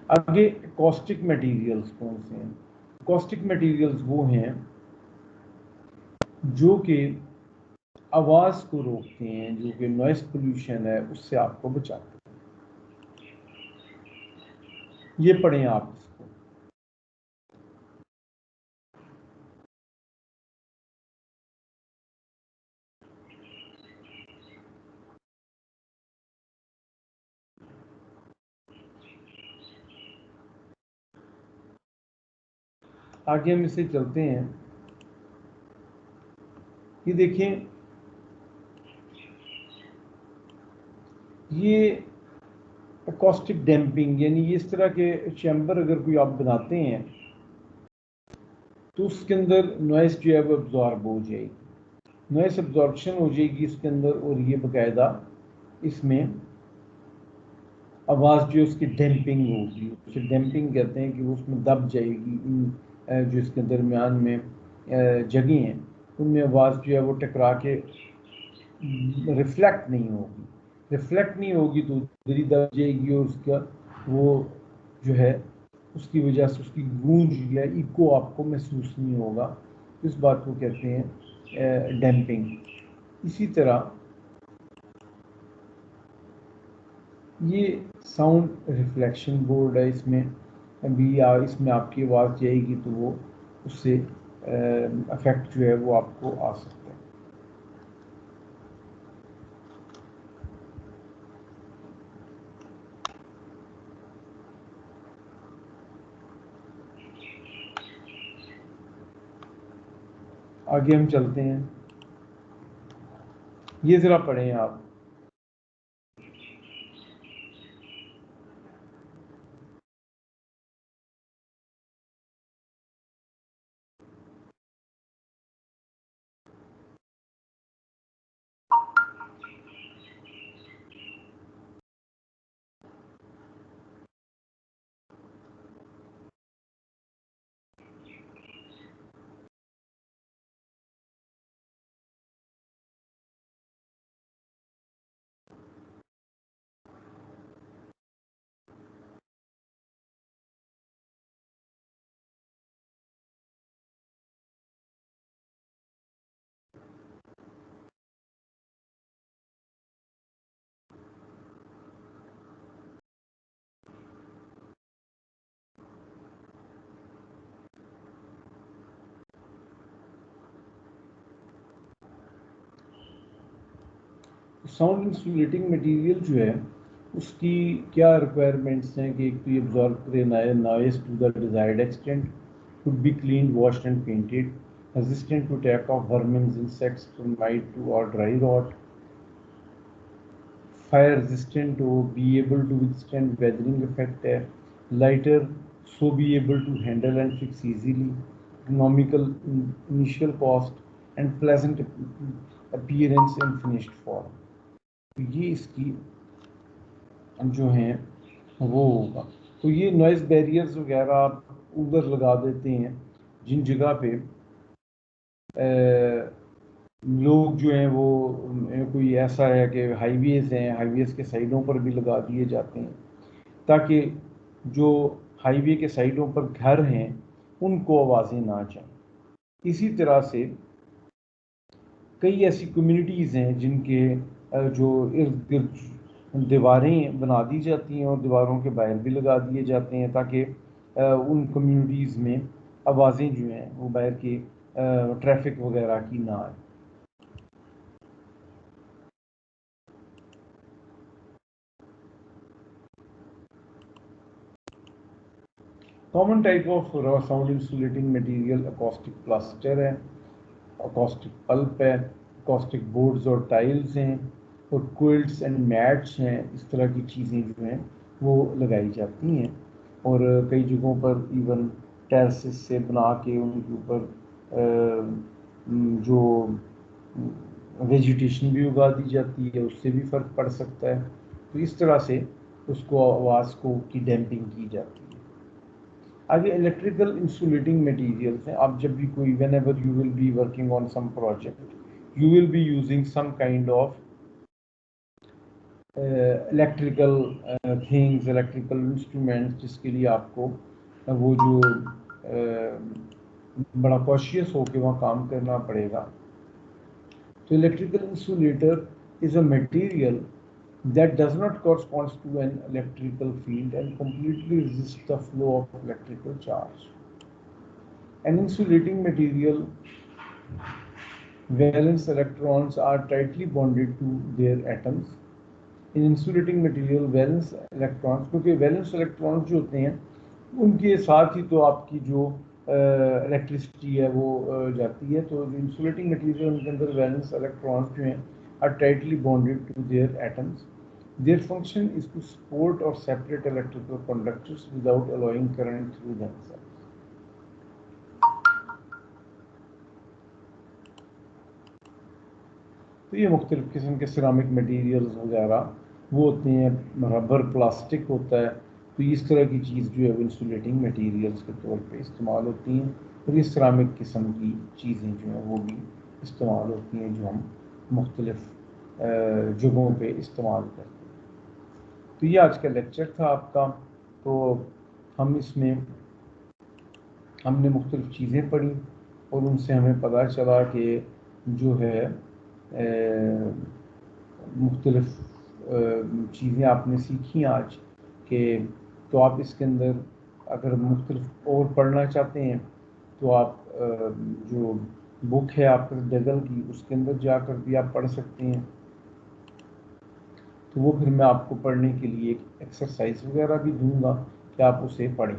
आगे कॉस्टिक मटेरियल्स कौन से हैं? कॉस्टिक मटेरियल्स वो हैं जो कि आवाज़ को रोकते हैं, जो कि नॉइस पोल्यूशन है उससे आपको बचाते हैं। ये पढ़ें आप इसको। आगे हम इसे चलते हैं। ये देखें, ये एकॉस्टिक डैम्पिंग, यानी इस तरह के चैम्बर अगर कोई आप बनाते हैं तो उसके अंदर नॉइस जो है वो अब्जॉर्ब हो जाएगी, नॉइस अब्जॉर्प्शन हो जाएगी इसके अंदर, और ये बाकायदा इसमें आवाज़ जो उसकी डैम्पिंग होगी, उसे डैम्पिंग कहते हैं कि वो उसमें दब जाएगी। जो इसके दरमियान में जगह हैं उनमें आवाज़ जो है वो टकरा के रिफ्लेक्ट नहीं होगी। रिफ्लेक्ट नहीं होगी तो दरी दब जाएगी और उसका वो जो है उसकी वजह से उसकी गूंज या इको आपको महसूस नहीं होगा। इस बात को कहते हैं डैम्पिंग। इसी तरह ये साउंड रिफ्लेक्शन बोर्ड है, इसमें भी इसमें आपकी आवाज़ जाएगी तो वो उससे इफेक्ट जो है वो आपको आ सकता है। आगे हम चलते हैं, ये ज़रा पढ़ें आप। साउंड इंसुलेटिंग मटेरियल जो है उसकी क्या रिक्वायरमेंट्स हैं कि एक तो ये अब्जॉर्ब करे noise to the desired extent, could be clean washed and painted, resistant to attack of worming, insects, termite to और ड्राई रॉट, फायर रेजिस्टेंट हो, be able to withstand weathering effect है, lighter, so be able to handle and fix easily, economical initial cost and pleasant appearance in finished form. तो ये इसकी जो हैं वो होगा। तो ये नॉइज़ बैरियर्स वगैरह आप उधर लगा देते हैं जिन जगह पे लोग जो हैं वो कोई ऐसा है कि हाईवेज़ हैं, हाईवेज़ के साइडों पर भी लगा दिए जाते हैं ताकि जो हाईवे के साइडों पर घर हैं उनको आवाज़ें ना जाएं। इसी तरह से कई ऐसी कम्युनिटीज़ हैं जिनके जो इर्द गिर्द दीवारें बना दी जाती हैं और दीवारों के बाहर भी लगा दिए जाते हैं ताकि उन कम्युनिटीज़ में आवाज़ें जो हैं वो बाहर की ट्रैफिक वगैरह की ना आए। Common type of sound insulating material acoustic plaster है, एकॉस्टिक पल्प है, एकॉस्टिक बोर्ड्स और टाइल्स हैं, और क्विल्ट्स एंड मैट्स हैं। इस तरह की चीज़ें जो हैं वो लगाई जाती हैं और कई जगहों पर इवन टेरेसेस से बना के उनके ऊपर जो वेजिटेशन भी उगा दी जाती है, उससे भी फ़र्क पड़ सकता है। तो इस तरह से उसको आवाज़ को की डैम्पिंग की जाती है। आगे इलेक्ट्रिकल इंसुलेटिंग मटेरियल्स हैं। आप जब भी कोई whenever you will be working on some project you will be using some kind of electrical things, electrical instruments, जिसके लिए आपको वो जो बड़ा कॉशियस होकर वहाँ काम करना पड़ेगा। तो electrical insulator is a material that does not correspond to an electrical field and completely resists the flow of electrical charge. An insulating material, valence electrons are tightly bonded to their atoms. In insulating material, valence electrons, क्योंकि valence electrons जो होते हैं उनके साथ ही तो आपकी जो electricity है वो जाती है। तो इंसुलेटिंग मटेरियल उनके अंदर वैलेंस इलेक्ट्रॉन्स जो हैं are tightly bonded to their atoms. Their function is to support or separate electrical conductors without allowing current through themselves. तो ये मुख्तलिफ किस्म के सिरामिक मटेरियल्स वगैरह वो होते हैं, रबर, प्लास्टिक होता है। तो इस तरह की चीज़ जो है वो इंसुलेटिंग मटेरियल्स के तौर पे इस्तेमाल होती हैं। और ये सिरामिक किस्म की चीज़ें जो हैं वो भी इस्तेमाल होती हैं जो हम मुख्तलिफ जगहों पे इस्तेमाल करते हैं। तो ये आज का लेक्चर था आपका। तो हम इसमें हमने मुख्तलिफ चीज़ें पढ़ी और उनसे हमें पता चला कि जो है मुख्तलिफ चीज़ें आपने सीखी आज कि तो आप इसके अंदर अगर मुख्तलिफ और पढ़ना चाहते हैं तो आप जो बुक है आपके डगल की उसके अंदर जाकर भी आप पढ़ सकते हैं। तो वो फिर मैं आपको पढ़ने के लिए एक एक्सरसाइज वगैरह भी दूंगा कि आप उसे पढ़ें।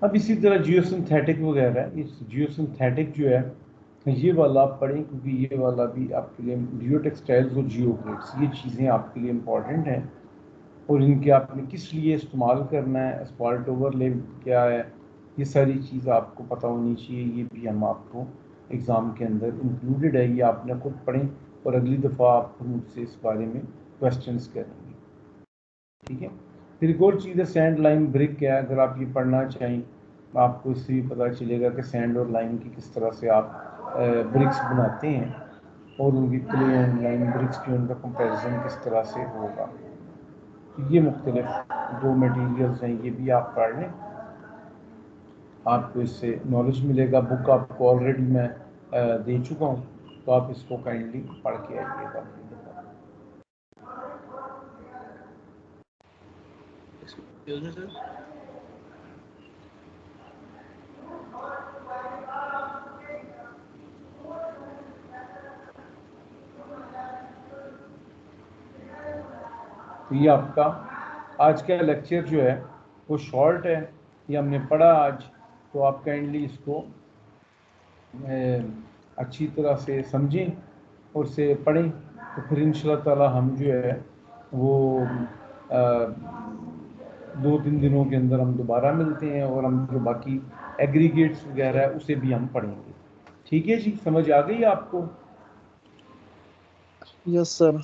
अब इसी तरह जियोसिंथेटिक वगैरह, इस जियोसिंथेटिक जो है ये वाला आप पढ़ें क्योंकि ये वाला भी आपके लिए जियो टेक्सटाइल्स और जियो ग्रेड्स ये चीज़ें आपके लिए इम्पॉर्टेंट हैं और इनके आपने किस लिए इस्तेमाल करना है, एस्फाल्ट ओवरले क्या है, ये सारी चीज़ आपको पता होनी चाहिए। ये भी हम आपको एग्ज़ाम के अंदर इंक्लूडेड है, ये आपने खुद पढ़ें और अगली दफ़ा आप मुझसे इस बारे में क्वेश्चंस करेंगे, ठीक है। फिर एक और चीज़ है सैंड, लाइम, ब्रिक क्या है। अगर आप ये पढ़ना चाहें आपको इससे भी पता चलेगा कि सैंड और लाइम की किस तरह से आप ब्रिक्स बनाते हैं और उनकी क्ले एंड लाइम ब्रिक्स की उनका कंपैरिजन किस तरह से होगा। तो ये मुख्तलिफ दो मटेरियल्स हैं, ये भी आप पढ़ लें, आपको इससे नॉलेज मिलेगा। बुक आपको ऑलरेडी मैं दे चुका हूँ, तो आप इसको काइंडली पढ़ के आइएगा। तो ये आपका आज का लेक्चर जो है वो शॉर्ट है, ये हमने पढ़ा आज। तो आप काइंडली इसको अच्छी तरह से समझें और से पढ़ें। तो फिर इंशाल्लाह ताला हम जो है वो 2-3 दिनों के अंदर हम दोबारा मिलते हैं और हम जो बाकी एग्रीगेट्स वगैरह है उसे भी हम पढ़ेंगे। ठीक है जी, समझ आ गई आपको? Yes sir.